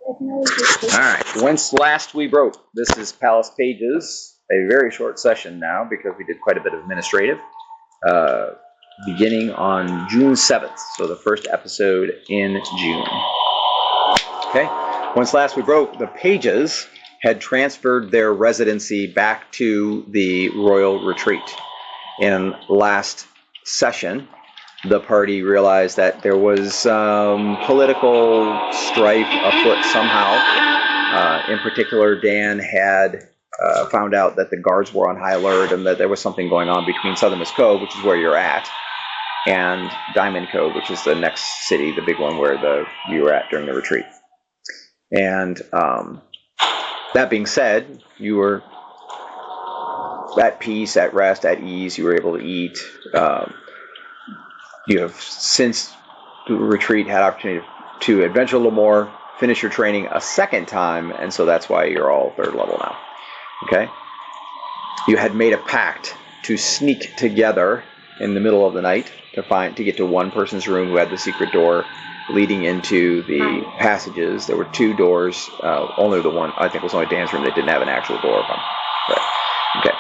Alright, whence last we broke. This is Palace Pages, a very short session now because we did quite a bit of administrative, beginning on June 7th, so the first episode in June. Okay, whence last we broke, the Pages had transferred their residency back to the Royal Retreat. In last session, the party realized that there was political strife afoot somehow. In particular, Dan had found out that the guards were on high alert and that there was something going on between Southern Mist Cove, which is where you're at, and Diamond Cove, which is the next city, the big one where you were at during the retreat. And that being said, you were at peace, at rest, at ease. You were able to eat. You have, since the retreat, had opportunity to adventure a little more, finish your training a second time, and so that's why you're all third level now. Okay? You had made a pact to sneak together in the middle of the night to get to one person's room who had the secret door leading into the passages. There were two doors. Only the one, I think, was only Dan's room that didn't have an actual door open. Right. Okay.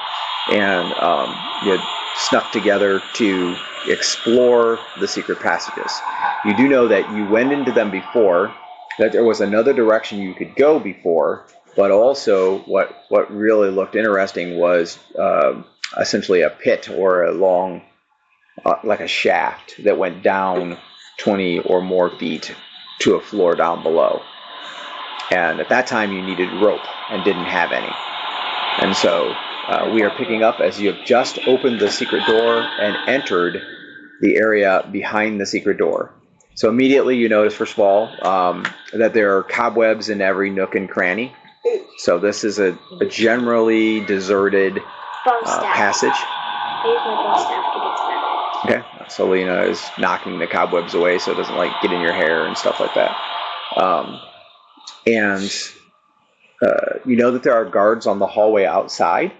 And you had snuck together to explore the secret passages. You do know that you went into them before, that there was another direction you could go before, but also what really looked interesting was essentially a pit or a long, like a shaft that went down 20 or more feet to a floor down below. And at that time you needed rope and didn't have any. And so we are picking up as you have just opened the secret door and entered the area behind the secret door. So immediately you notice, first of all, that there are cobwebs in every nook and cranny. So this is a generally deserted passage. I use my bow staff to get to that. Okay, so Lena is knocking the cobwebs away so it doesn't like get in your hair and stuff like that. And you know that there are guards on the hallway outside.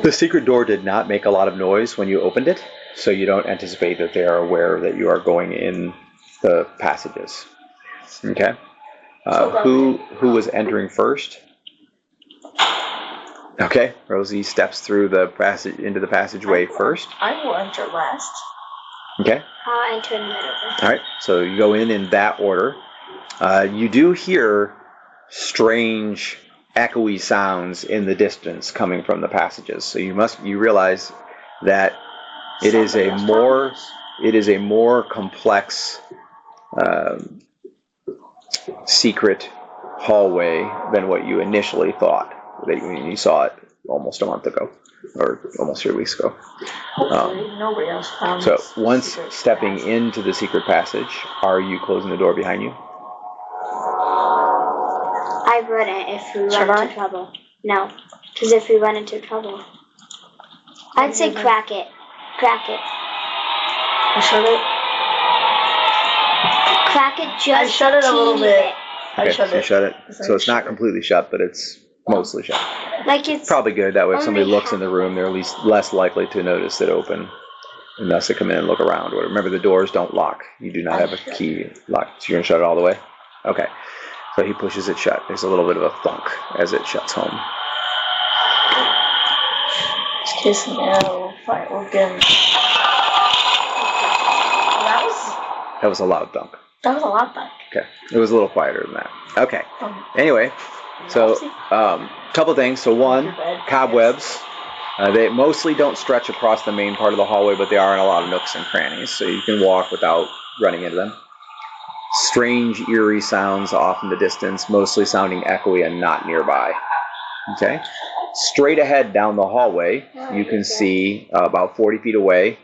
The secret door did not make a lot of noise when you opened it, so you don't anticipate that they are aware that you are going in the passages. Okay. Who was entering first? Okay, Rosie steps through the passage into the passageway first. I will enter last. Okay. I'll enter in the middle. All right, so you go in that order. You do hear strange, echoey sounds in the distance coming from the passages. So you realize that it is a more complex secret hallway than what you initially thought when you saw it almost a month ago, or almost 3 weeks ago. Nobody else found So once stepping into the secret passage, are you closing the door behind you? I wouldn't if we run into trouble. No, because if we run into trouble, I'd say crack it. Crack it. I shut it. Crack it just I shut it a little bit. Okay, so you shut it. So it's not completely shut, but it's mostly shut. Like it's probably good. That way if somebody looks in the room, they're at least less likely to notice it open unless they come in and look around. Remember, the doors don't lock. You do not have a key lock. So you're going to shut it all the way? Okay. So he pushes it shut. There's a little bit of a thunk as it shuts home. It's kissing arrow. Fight. We're good. That was a loud thunk. That was a lot back. Okay. It was a little quieter than that. Okay. Anyway, so couple things. So one, cobwebs. They mostly don't stretch across the main part of the hallway, but they are in a lot of nooks and crannies, so you can walk without running into them. Strange, eerie sounds off in the distance, mostly sounding echoey and not nearby. Okay. Straight ahead down the hallway, you can see about 40 feet away,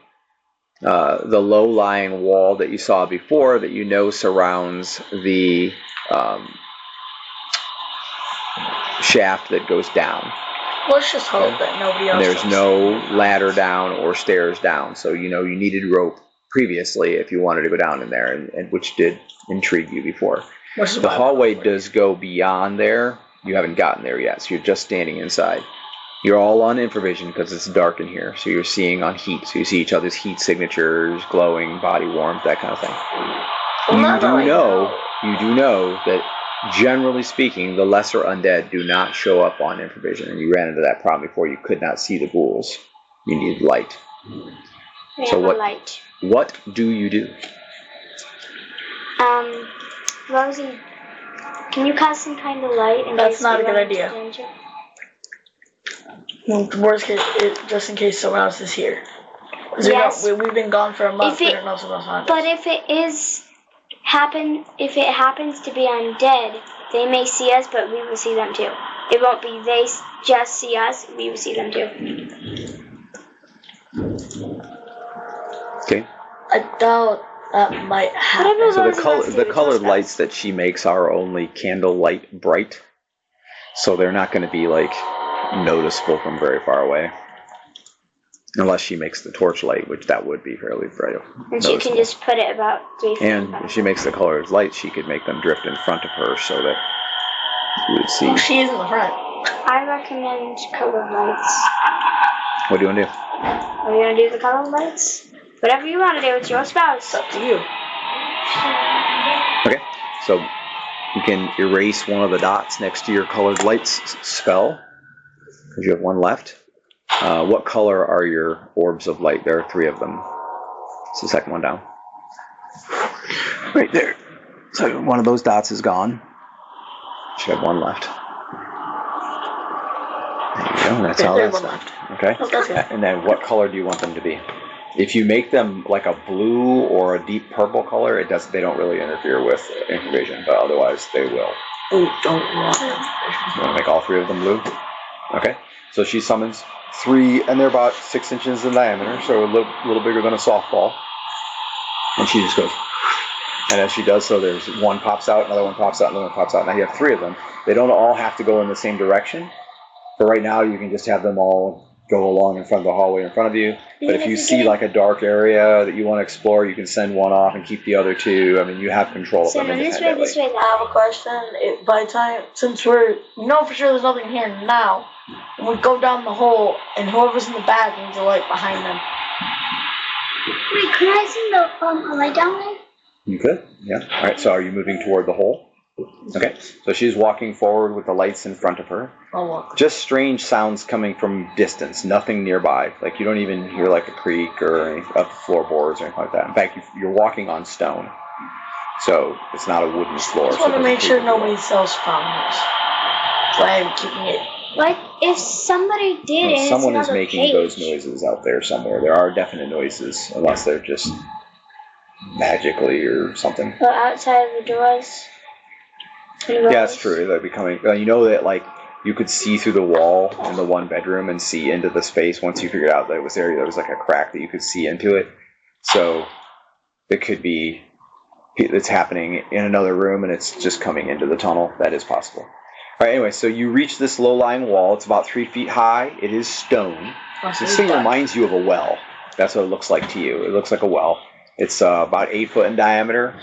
the low-lying wall that you saw before that you know surrounds the shaft that goes down. Let's just hope that nobody else. And there's no ladder down or stairs down, so you know you needed rope previously if you wanted to go down in there, and which did intrigue you before. The hallway does go beyond there. You haven't gotten there yet, so you're just standing inside. You're all on infravision because it's dark in here, so you're seeing on heat. So you see each other's heat signatures, glowing, body warmth, that kind of thing. You do know you do know that, generally speaking, the lesser undead do not show up on infravision. And you ran into that problem before. You could not see the ghouls. You needed light. So what do you do? Rosie, can you cast some kind of light? That's not a good idea. Worst case, just in case someone else is here. Yes. We've been gone for a month. We don't know someone else. But if it happens to be undead, they may see us, but we will see them too. It won't be they just see us; we will see them too. Okay. I doubt that might happen. So the colored lights that she makes are only candlelight bright, so they're not going to be like noticeable from very far away, unless she makes the torchlight, which that would be fairly bright. And she can just put it about 3 feet. And if she makes the colored lights, she could make them drift in front of her so that you would see. Well, she is in the front. I recommend colored lights. What do you want to do? Are you going to do the colored lights? Whatever you want to do, it's your spouse. It's up to you. Okay, so you can erase one of the dots next to your colored lights spell, because you have one left. What color are your orbs of light? There are 3 of them. It's the second one down. Right there. So one of those dots is gone. Should have one left. There you go. That's all that's left. Okay. And then what color do you want them to be? If you make them like a blue or a deep purple color, they don't really interfere with infravision, but otherwise they will. Oh, don't want them. You want to make all 3 of them blue? Okay. So she summons 3, and they're about 6 inches in diameter, so a little bigger than a softball. And she just goes, and as she does so, there's one pops out, another one pops out, another one pops out. Now you have 3 of them. They don't all have to go in the same direction, but right now you can just have them all go along in front of the hallway in front of you. But if you see like a dark area that you want to explore, you can send one off and keep the other 2. I mean, you have control of them independently. This way. I have a question. By the time, since we know for sure there's nothing here now, we go down the hole, and whoever's in the back needs a light behind them. Wait, can I send a light down there? You could, yeah. All right, so are you moving toward the hole? Okay, so she's walking forward with the lights in front of her. I'll walk. Just strange sounds coming from distance, nothing nearby. Like you don't even hear like a creak or any of the floorboards or anything like that. In fact, you're walking on stone, so it's not a wooden floor. I just want to make sure nobody else found this. So I am keeping it. Like if somebody did it, someone is making those noises out there somewhere. There are definite noises, unless they're just magically or something. Or outside of the doors. Yeah, it's true. They're becoming. You know that like you could see through the wall in the one bedroom and see into the space once you figured out that it was there. There was like a crack that you could see into it. So it could be it's happening in another room and it's just coming into the tunnel. That is possible. All right. Anyway, so you reach this low-lying wall. It's about 3 feet high. It is stone. This thing reminds you of a well. That's what it looks like to you. It looks like a well. It's about 8 foot in diameter.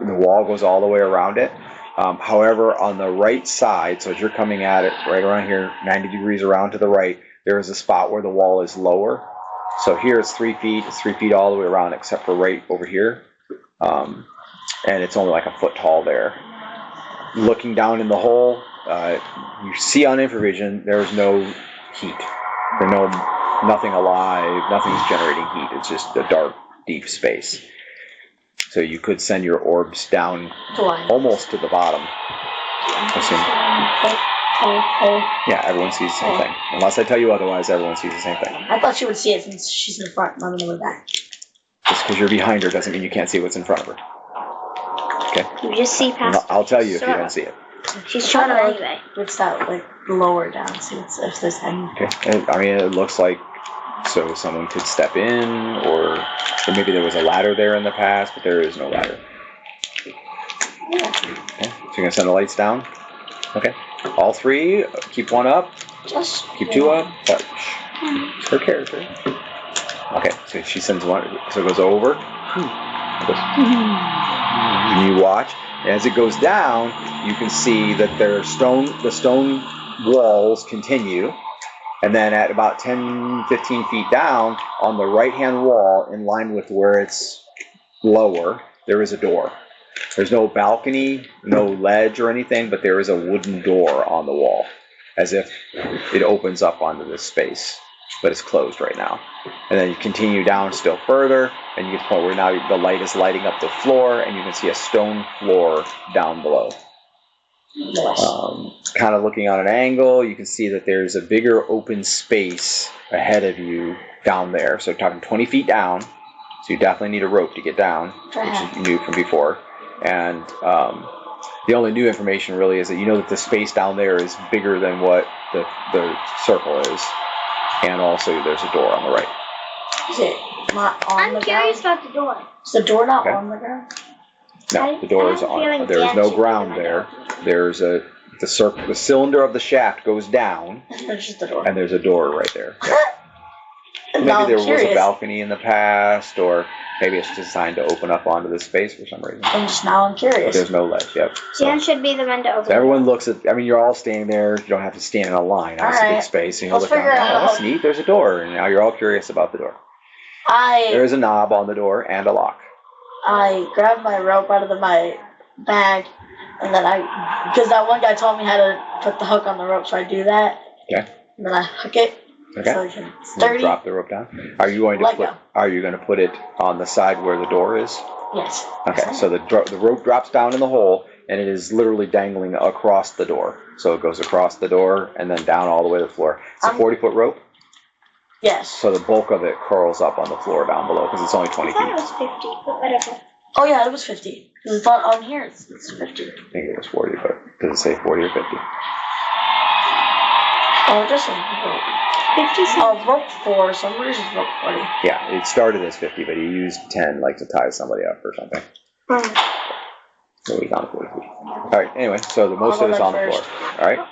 The wall goes all the way around it. However, on the right side, so as you're coming at it right around here, 90 degrees around to the right, there is a spot where the wall is lower. So here it's 3 feet. It's 3 feet all the way around except for right over here. And it's only like a foot tall there. Looking down in the hole, you see on infravision there's no heat. There's nothing alive. Nothing's generating heat. It's just a dark, deep space. So you could send your orbs down almost to the bottom. Yeah, everyone sees the same thing. Unless I tell you otherwise, everyone sees the same thing. I thought she would see it since she's in the front, not on the way back. Just because you're behind her doesn't mean you can't see what's in front of her. Okay? You just see past. I'll tell you if you don't see it. She's trying to anyway. What's that, like, lower down, see if there's any. Okay. And, I mean, it looks like so someone could step in, or maybe there was a ladder there in the past, but there is no ladder. Okay, so you're going to send the lights down? Okay. All 3, keep 1 up, keep 2 up, touch. It's her character. Okay, so she sends 1, so it goes over. And you watch, as it goes down, you can see that the stone walls continue. And then at about 10, 15 feet down, on the right-hand wall, in line with where it's lower, there is a door. There's no balcony, no ledge or anything, but there is a wooden door on the wall, as if it opens up onto this space, but it's closed right now. And then you continue down still further, and you get to the point where now the light is lighting up the floor, and you can see a stone floor down below. Kind of looking on an angle, you can see that there's a bigger open space ahead of you down there. So talking 20 feet down, so you definitely need a rope to get down, which you knew from before. And the only new information really is that you know that the space down there is bigger than what the circle is. And also there's a door on the right. Is it not on the ground? I'm curious about the door. Is the door not on the ground? No, the door is on. There is no ground there. There's the cylinder of the shaft goes down. There's just the door. And there's a door right there. Yeah. Maybe there was a balcony in the past, or maybe it's designed to open up onto this space for some reason. I'm curious. But there's no ledge, yep. Jan should be the one to open. So everyone looks at, I mean, you're all standing there. You don't have to stand in a line. It's a big space. And you look down, oh, that's neat. There's a door. And now you're all curious about the door. There's a knob on the door and a lock. I grabbed my rope out of my bag, and then because that one guy told me how to put the hook on the rope, so I do that. Okay. And then I hook it. Okay. So it's sturdy. Drop the rope down. Are you going to put it on the side where the door is? Yes. Okay. So the rope drops down in the hole, and it is literally dangling across the door. So it goes across the door and then down all the way to the floor. It's a 40-foot rope. Yes. So the bulk of it curls up on the floor down below because it's only 20 feet. I thought it was 50, but whatever. Oh yeah, it was 50. Because it's not on here. It's 50. I think it was 40, but does it say 40 or 50? Oh, just a rope. 50 cents. Oh, rope 4. Some reason rope 40. Yeah, it started as 50, but he used 10 like to tie somebody up or something. So he's on 40 feet. All right. Anyway, so the most of it's on the floor. All right.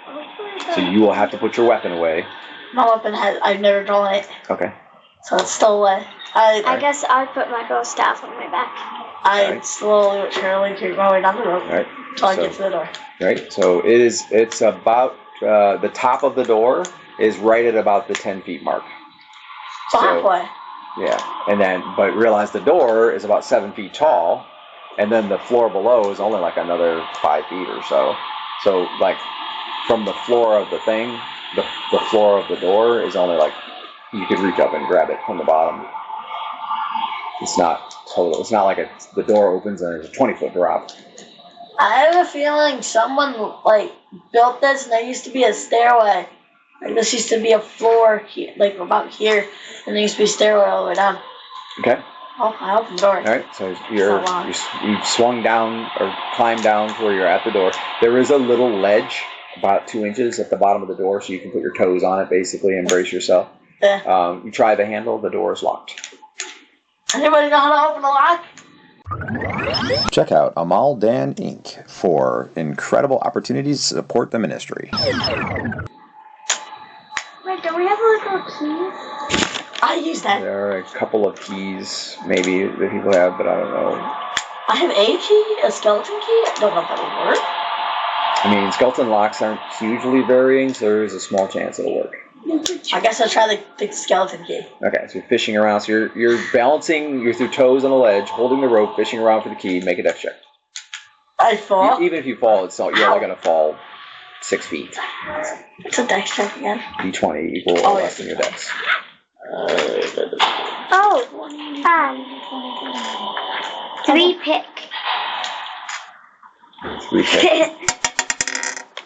So you will have to put your weapon away. My weapon I've never drawn it. Okay. So it's still away. I guess I'll put my bow staff on my back. I slowly but surely keep my way down the road until I get to the door. Right. So it's about the top of the door is right at about the 10 feet mark. So halfway. Yeah. And then, but realize the door is about 7 feet tall, and then the floor below is only like another 5 feet or so. So like from the floor of the thing, the floor of the door is only like, you could reach up and grab it from the bottom. It's not total. It's not like the door opens and there's a 20-foot drop. I have a feeling someone like built this and there used to be a stairway. Like this used to be a floor here, like about here, and there used to be a stairway all the way down. Okay. Oh, I opened the door. All right, so you swung down or climbed down to where you're at the door. There is a little ledge about 2 inches at the bottom of the door, so you can put your toes on it basically and brace yourself. Yeah. You try the handle, the door is locked. Anybody know how to open a lock? Check out Amal Dan Inc. for incredible opportunities to support the ministry. Wait, do we have little keys? I use that. There are a couple of keys, maybe, that people have, but I don't know. I have a key, a skeleton key. I don't know if that will work. I mean, skeleton locks aren't hugely varying, so there is a small chance it'll work. I guess I'll try the skeleton key. Okay, so you're fishing around. So you're balancing with your toes on a ledge, holding the rope, fishing around for the key. Make a dex check. I fall? Even if you fall, you're only going to fall 6 feet. It's a dex check again. D20 equal or less than your dex. Three pick. 3 pick.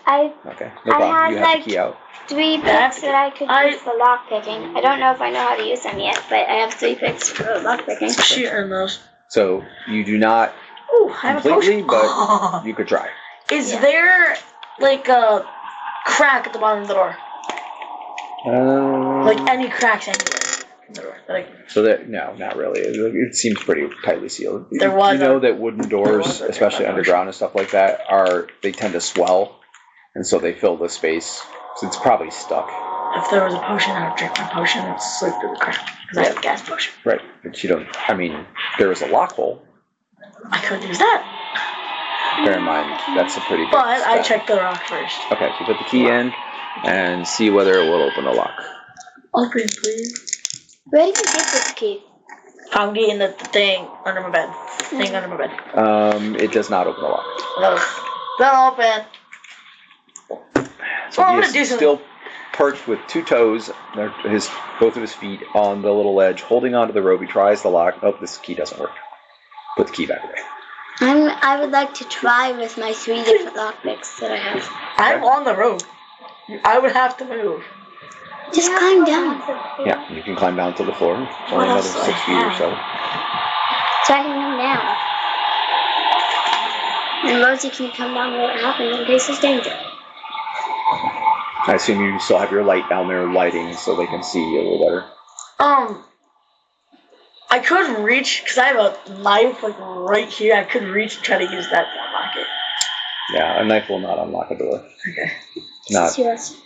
Okay, no problem. You have the key out. 3 picks that I could use for lock picking. I don't know if I know how to use them yet, but I have 3 picks for lock picking. Shoot in those. So you do not completely, but you could try. Is there like a crack at the bottom of the door? Like any cracks anywhere in the door? No, not really. It seems pretty tightly sealed. There was. You know that wooden doors, especially underground and stuff like that, they tend to swell, and so they fill the space. So it's probably stuck. If there was a potion, I would drink my potion and slip through the crack because I have a gas potion. Right, but you don't. I mean, there is a lock hole. I could use that. Bear in mind, that's a pretty big But step. I checked the rock first. Okay, so put the key in and see whether it will open the lock. Open, please. Where did you get this key? I'm getting the thing under my bed. Thing under my bed. It does not open the lock. No. Don't open. So he is still perched with two toes, both of his feet on the little ledge, holding onto the rope. He tries the lock. Oh, this key doesn't work. Put the key back away. I would like to try with my 3 different lockpicks that I have. I'm on the rope. I would have to move. Just climb down. Yeah, you can climb down to the floor. It's only another 6 feet or so. So I can come down. And Rosie can come down without happening in case there's danger. I assume you still have your light down there lighting so they can see you a little better. I could reach, because I have a knife like right here. I could reach and try to use that to unlock it. Yeah, a knife will not unlock a door. Okay. It's not. It's yours.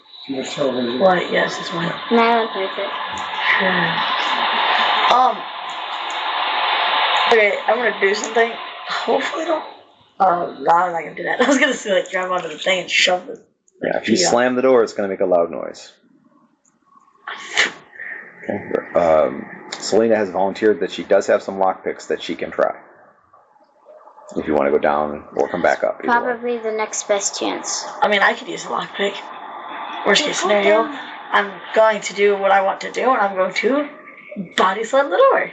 What? Yes, it's mine. Now I'm perfect. Okay, I'm gonna do something. Hopefully, I don't. No, I'm not gonna do that. I was gonna say like grab onto the thing and shove it. Yeah, if you slam the door, it's going to make a loud noise. Okay. Selena has volunteered that she does have some lockpicks that she can try. If you want to go down or come back up. Probably the next best chance. I mean, I could use a lockpick. Worst case scenario, I'm going to do what I want to do, and I'm going to body slam the door.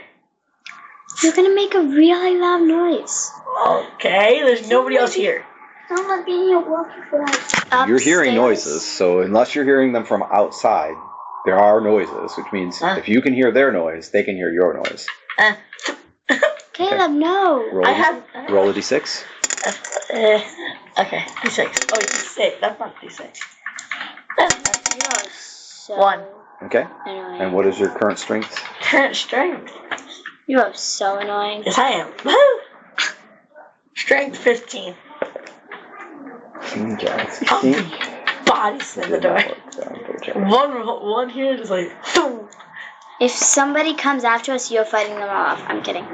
You're gonna make a really loud noise. Okay, there's nobody else here. I'm not being a walking for upstairs. You're hearing noises, so unless you're hearing them from outside, there are noises, which means if you can hear their noise, they can hear your noise. Caleb, no. Roll a d6. Okay, d6. Oh, d6. That's not d6. You're so 1. Okay. annoying. And what is your current strength? Current strength. You are so annoying. Yes, I am. Strength 15. Body slam the door. One here is like. If somebody comes after us, you're fighting them off. I'm kidding.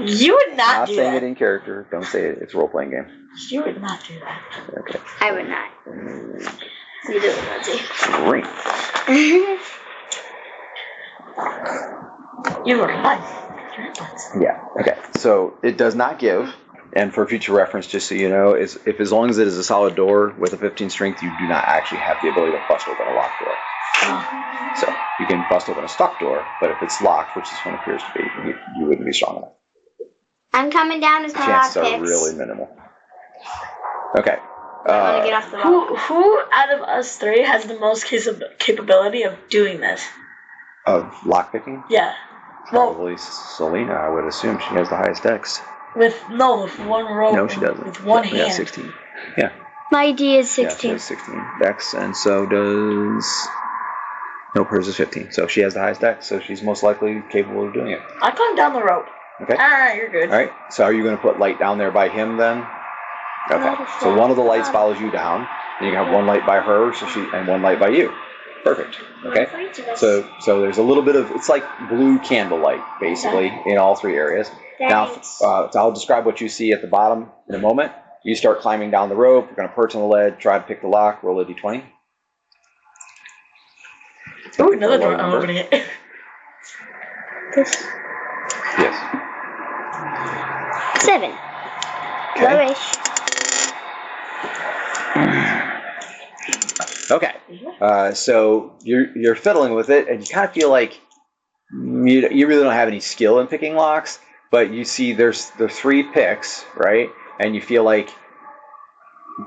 You would not do that. Not saying it in character. Don't say it. It's a role-playing game. You would not do that. Okay. I would not. You do it, Rosie. Great. You are fine. Yeah. Okay. So it does not give. And for future reference, just so you know, as long as it is a solid door with a 15 strength, you do not actually have the ability to bust open a locked door. So you can bust open a stuck door, but if it's locked, which this one appears to be, you wouldn't be strong enough. I'm coming down as my Chances lockpicks. are really minimal. Okay. I want to get off the rock. Who out of us three has the most capability of doing this? Of lockpicking? Yeah. Probably Selena, I would assume. She has the highest dex. With one rope. No, she doesn't. With one hand. Yeah, 16. Yeah. My D is 16. Yeah, she has 16 dex, and so does... Nope, hers is 15. So she has the highest dex, so she's most likely capable of doing it. I climbed down the rope. Okay. You're good. All right. So are you going to put light down there by him then? Okay. So one of the lights follows you down. And you can have one light by her, and one light by you. Perfect. Okay. So there's a little bit of, it's like blue candlelight basically in all 3 areas. Now, I'll describe what you see at the bottom in a moment. You start climbing down the rope. You're going to perch on the ledge, try to pick the lock. Roll a d20. Oh, another door. I'm opening it. This. Yes. 7. Okay. Lowish. Okay. So you're fiddling with it, and you kind of feel like you really don't have any skill in picking locks, but you see there's 3 picks, right? And you feel like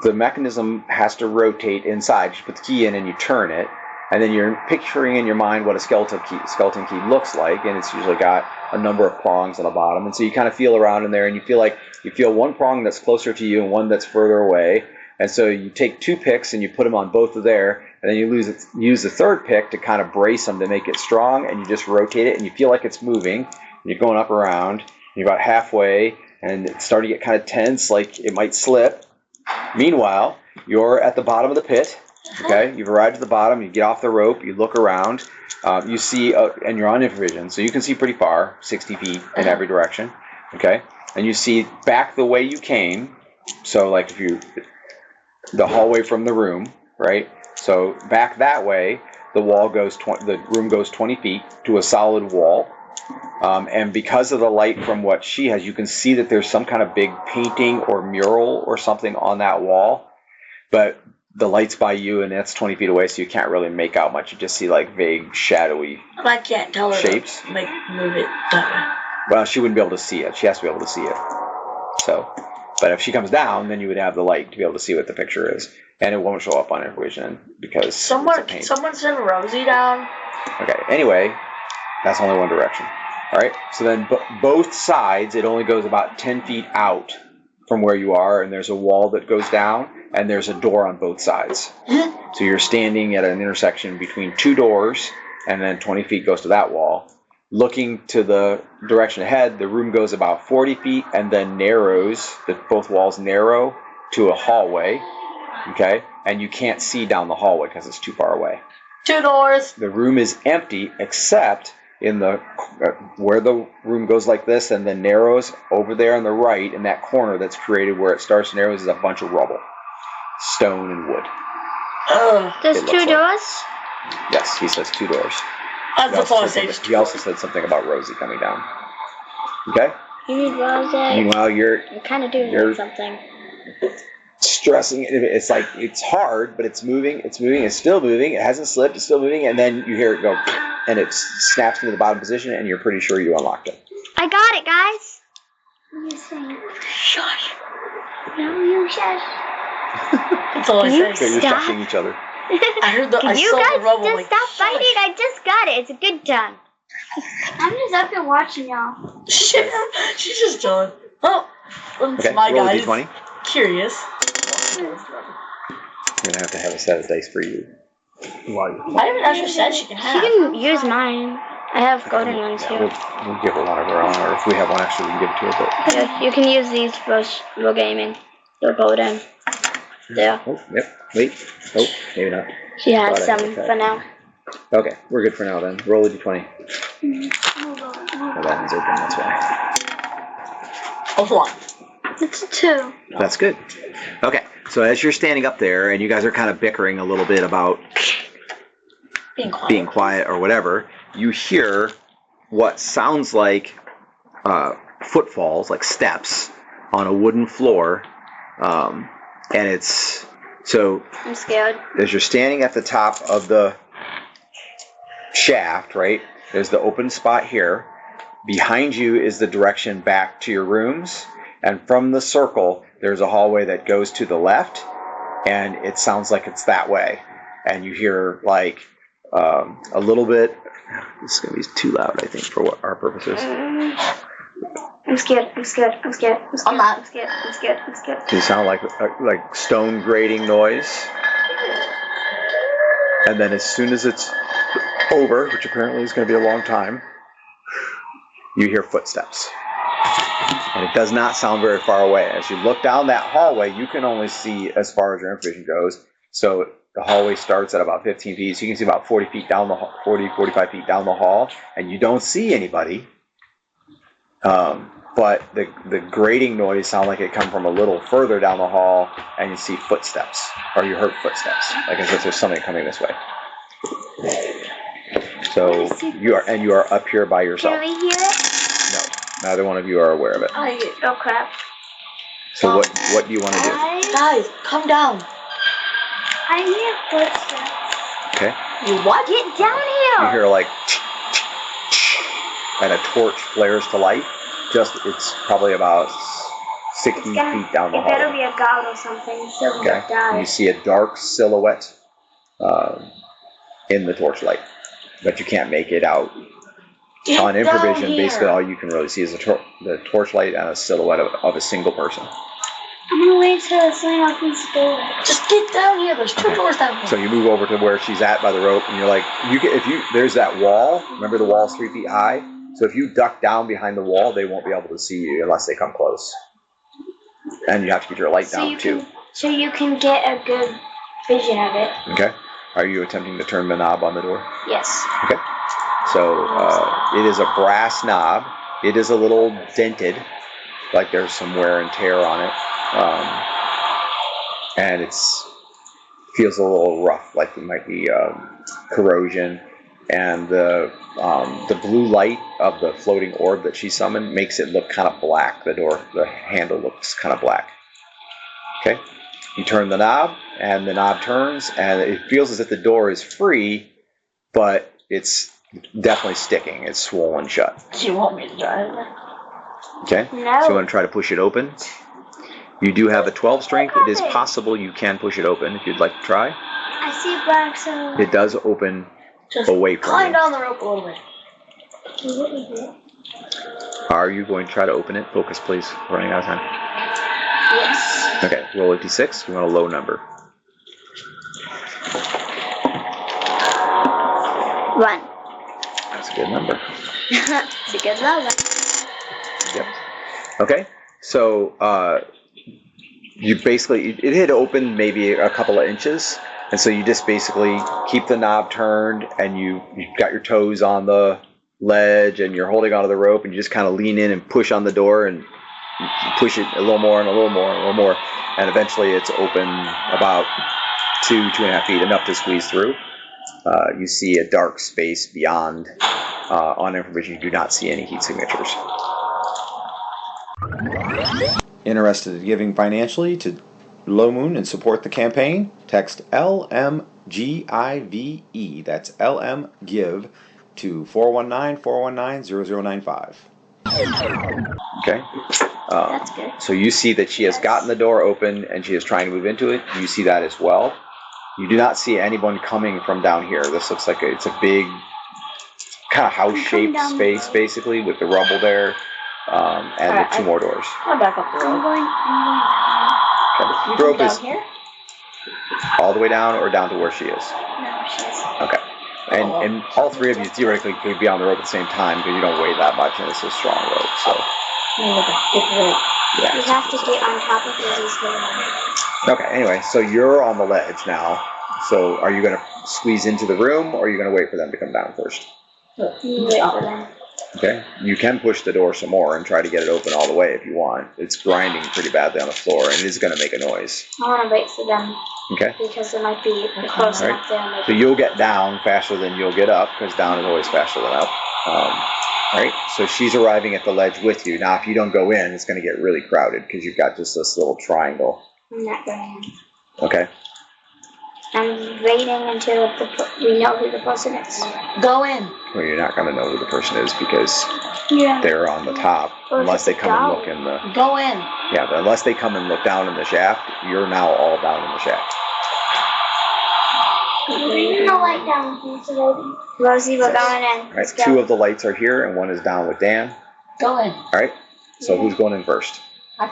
the mechanism has to rotate inside. You put the key in and you turn it, and then you're picturing in your mind what a skeleton key looks like, and it's usually got a number of prongs on the bottom. And so you kind of feel around in there, and you feel one prong that's closer to you and one that's further away. And so you take 2 picks and you put them on both of there, and then you use the 3rd pick to kind of brace them to make it strong, and you just rotate it, and you feel like it's moving. And you're going up around, and you're about halfway, and it's starting to get kind of tense, like it might slip. Meanwhile, you're at the bottom of the pit. Okay, you've arrived at the bottom. You get off the rope. You look around. You see, and you're on infravision, so you can see pretty far, 60 feet in every direction. Okay, and you see back the way you came. So, like the hallway from the room, right? So back that way, the room goes 20 feet to a solid wall. And because of the light from what she has, you can see that there's some kind of big painting or mural or something on that wall. But the light's by you, and that's 20 feet away, so you can't really make out much. You just see like vague, shadowy I can't tell her shapes. to move it that way. Well, she wouldn't be able to see it. She has to be able to see it. So, but if she comes down, then you would have the light to be able to see what the picture is, and it won't show up on Infravision because someone send Rosie down. Okay. Anyway, that's only one direction. All right. So then both sides, it only goes about 10 feet out from where you are, and there's a wall that goes down, and there's a door on both sides. So you're standing at an intersection between two doors, and then 20 feet goes to that wall. Looking to the direction ahead, the room goes about 40 feet and then narrows, both walls narrow to a hallway, okay? And you can't see down the hallway because it's too far away. 2 doors. The room is empty except in the where the room goes like this and then narrows over there on the right in that corner that's created where it starts to narrow is a bunch of rubble, stone and wood. There's 2 doors? Yes, he says 2 doors. He also said something about Rosie coming down. Okay? You need Rosie. Meanwhile, you're kind of doing something. Stressing. It's like, it's hard, but it's moving, it's still moving, it hasn't slipped, it's still moving, and then you hear it go, and it snaps into the bottom position, and you're pretty sure you unlocked it. I got it, guys. What are you saying? Shush. No, you shush. That's all I say. So you're shushing each other. I heard Can you guys just stop fighting? I just got it. It's a good time. I'm just up here watching y'all. She's just chilling. Oh, it's okay, my roll guy. a d20. Curious. You're going to have a set of dice for you. I haven't actually said she can have. She can use mine. I have golden ones too. We'll give her one of her own, or if we have one extra, we can give it to her. But yeah, you can use these for gaming. They're golden. There. Oh, yep. Wait. Oh, maybe not. She has some for now. Okay, we're good for now then. Roll a d20. Oh, that one's open, that's why. A 1. It's 2. That's good. Okay, so as you're standing up there and you guys are kind of bickering a little bit about being quiet or whatever, you hear what sounds like footfalls, like steps, on a wooden floor. And it's... So, I'm scared. As you're standing at the top of the shaft, right, there's the open spot here. Behind you is the direction back to your rooms. And from the circle, there's a hallway that goes to the left. And it sounds like it's that way. And you hear, like, a little bit... This is going to be too loud, I think, for what our purposes. I'm scared. I'm not. I'm scared. Do you sound like stone grating noise? And then as soon as it's over, which apparently is going to be a long time, you hear footsteps. And it does not sound very far away. As you look down that hallway, you can only see as far as your vision goes. So the hallway starts at about 15 feet. So you can see about 45 feet down the hall, and you don't see anybody. But the grating noise sounds like it come from a little further down the hall, and you see footsteps, or you heard footsteps, like as if there's something coming this way. So you are up here by yourself. Can we hear it? No, neither one of you are aware of it. Oh crap. So what do you want to do? Guys, come down. I hear footsteps. Okay. You what? Get down here. You hear like, and a torch flares to light. It's probably about 60 feet down the hall. It better be a god or something, so Okay. And you see a dark silhouette in the torchlight, but you can't make it out. On Infravision, basically all you can really see is the torchlight and a silhouette of a single person. I'm gonna wait till someone opens the door. Just get down here. There's 2 doors down here. So you move over to where she's at by the rope, and you're like, there's that wall. Remember the wall's 3 feet high. So if you duck down behind the wall, they won't be able to see you unless they come close. And you have to keep your light down too. So you can get a good vision of it. Okay. Are you attempting to turn the knob on the door? Yes. Okay. So it is a brass knob. It is a little dented, like there's some wear and tear on it. And feels a little rough, like it might be corrosion. and the blue light of the floating orb that she summoned makes it look kind of black. The handle looks kind of black. Okay, you turn the knob, and the knob turns, and it feels as if the door is free, but it's definitely sticking. It's swollen shut. Do you want me to try it? Okay. No. So you want to try to push it open? You do have a 12 strength. It is possible you can push it open if you'd like to try. I see black, so... It does open Just away from climb you. down the rope a little bit. Are you going to try to open it? Focus, please. We're running out of time. Yes. Okay, roll a d6. You want a low number. 1. That's a good number. It's a good number. Yep. Okay, so you basically, it had opened maybe a couple of inches, and so you just basically keep the knob turned, and you've got your toes on the ledge, and you're holding onto the rope, and you just kind of lean in and push on the door, and you push it a little more, and a little more, and a little more, and eventually it's open about 2.5 feet, enough to squeeze through. You see a dark space beyond. On information, you do not see any heat signatures. Interested in giving financially to Low Moon and support the campaign? Text LMGIVE, that's LMGIVE, to 419-419-0095. Okay. That's good. So you see that she has gotten the door open and she is trying to move into it. You see that as well. You do not see anyone coming from down here. This looks like it's a big kind of house-shaped space, basically, with the rubble there, and the two more doors. I'm back up the rope. I'm going Okay. You The rope down is here? all the way down or down to where she is. No, she's... Okay. And all three of you theoretically could be on the rope at the same time because you don't weigh that much and it's a strong rope. So You have to get on top of Lizzie's head. Okay, anyway, so you're on the ledge now. So are you going to squeeze into the room or are you going to wait for them to come down first? Wait for them. Okay, you can push the door some more and try to get it open all the way if you want. It's grinding pretty badly on the floor and it is going to make a noise. I want to wait for them. Okay. Because it might be close enough there. So you'll get down faster than you'll get up because down is always faster than up. Right, so she's arriving at the ledge with you. Now, if you don't go in, it's going to get really crowded because you've got just this little triangle. I'm not going in. Okay. I'm waiting until we know who the person is. Go in. Well, you're not going to know who the person is because Yeah. they're on the top. Or Unless they come and look down. in the... Go in. Yeah, but unless they come and look down in the shaft, you're now all down in the shaft. No light down. Rosie, we're going in. All right, Let's go. 2 of the lights are here and 1 is down with Dan. Go in. All right, so who's going in first?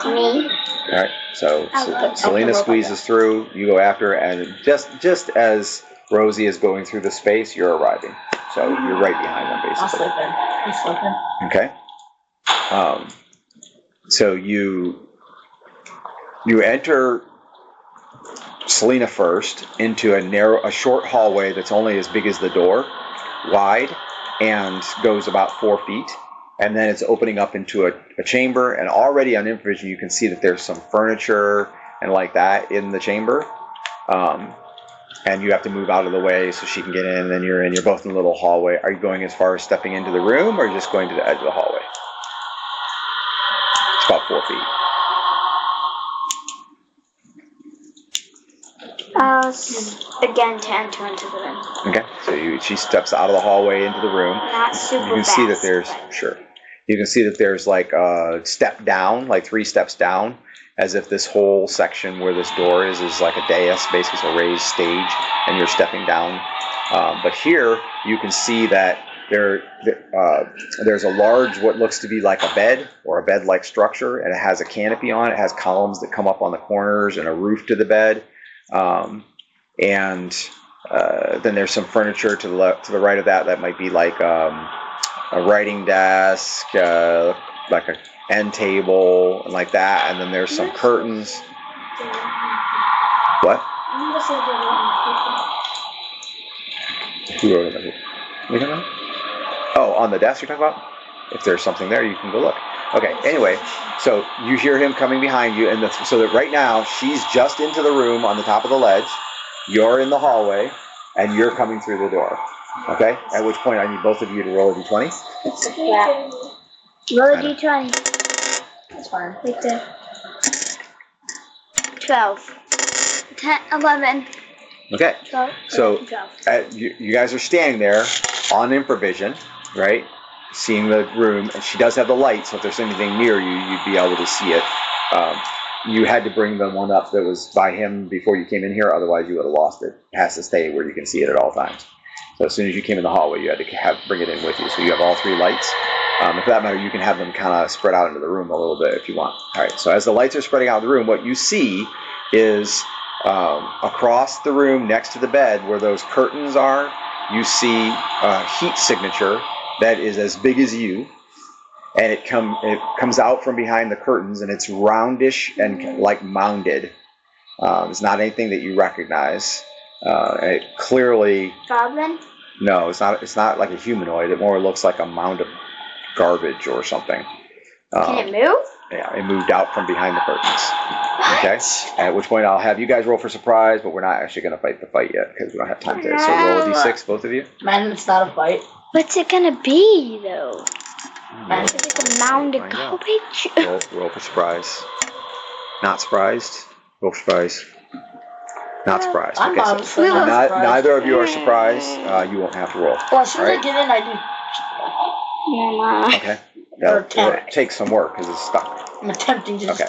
Me. All right, so Okay. Selena squeezes through, you go after her, and just as Rosie is going through the space, you're arriving. So you're right behind them, I'll basically. slip in. I'm slipping. Okay. So you enter Selena first into a short hallway that's only as big as the door, wide, and goes about 4 feet. And then it's opening up into a chamber. And already on infravision, you can see that there's some furniture and like that in the chamber. And you have to move out of the way so she can get in. And then you're in. You're both in a little hallway. Are you going as far as stepping into the room or just going to the edge of the hallway? It's about 4 feet. Again, to enter into the room. Okay, so she steps out of the hallway into the room. Not super You can fast. see that there's You can see that there's like a step down, like 3 steps down, as if this whole section where this door is like a dais, basically it's a raised stage, and you're stepping down. But here you can see that there's a large, what looks to be like a bed or a bed-like structure, and it has a canopy on it. It has columns that come up on the corners and a roof to the bed. Then there's some furniture to the right of that might be like a writing desk, like an end table, and like that. And then there's some curtains. What? Who wrote it? We don't know. Oh, on the desk you're talking about? If there's something there, you can go look. Okay, anyway, so you hear him coming behind you, and so that right now she's just into the room on the top of the ledge. You're in the hallway, and you're coming through the door. Okay. At which point I need both of you to roll a d20. Yeah. Roll a d20. That's fine. Right there. 12. 10, 11. Okay. 12. So 12. you guys are standing there on improvision, right? Seeing the room, and she does have the light, so if there's anything near you, you'd be able to see it. You had to bring the one up that was by him before you came in here, otherwise you would have lost it. It has to stay where you can see it at all times. So as soon as you came in the hallway, you had to bring it in with you. So you have all 3 lights. And for that matter, you can have them kind of spread out into the room a little bit if you want. All right, so as the lights are spreading out in the room, what you see is across the room next to the bed where those curtains are, you see a heat signature that is as big as you, and it comes out from behind the curtains, and it's roundish and like mounded. It's not anything that you recognize. It clearly Goblin? no, it's not. It's not like a humanoid. It more looks like a mound of garbage or something. Can it move? Yeah, it moved out from behind the curtains. Okay. At which point I'll have you guys roll for surprise, but we're not actually going to fight the fight yet because we don't have time to. So roll a d6, both of you. Man, it's not a fight. What's it gonna be though? If it's a mound of garbage. Roll for surprise. Not surprised. Roll for surprise. Not surprised. I'm Okay, obviously so not surprised. neither of you are surprised. You won't have to roll. Well, as soon as All right? I get in, I do. Okay. That'll take some work because it's stuck. I'm attempting to. Okay.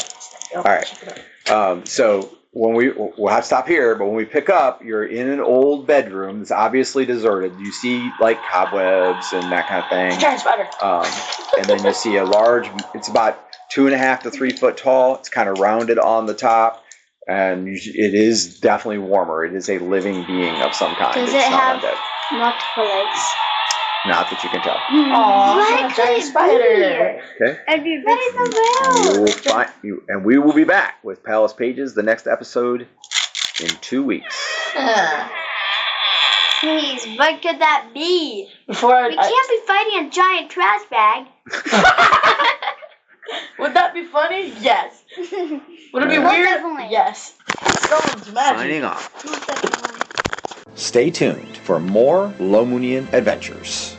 All right. So when we'll have to stop here, but when we pick up, you're in an old bedroom that's obviously deserted. You see like cobwebs and that kind of thing. Giant spider. And then you see a large. It's about 2.5 to 3 foot tall. It's kind of rounded on the top, and it is definitely warmer. It is a living being of some kind. Does it's it not have undead. multiple legs? Not that you can tell. What could it spider. Okay. I'd be ready You will find you, and we will be back with Palace Pages, the next episode, in 2 weeks. Please, what could that be? Before We can't be fighting a giant trash bag. Would that be funny? Yes. Would it be Most weird? definitely. Yes. Someone's magic. Signing off. Most definitely. Stay tuned for more Lomunian adventures.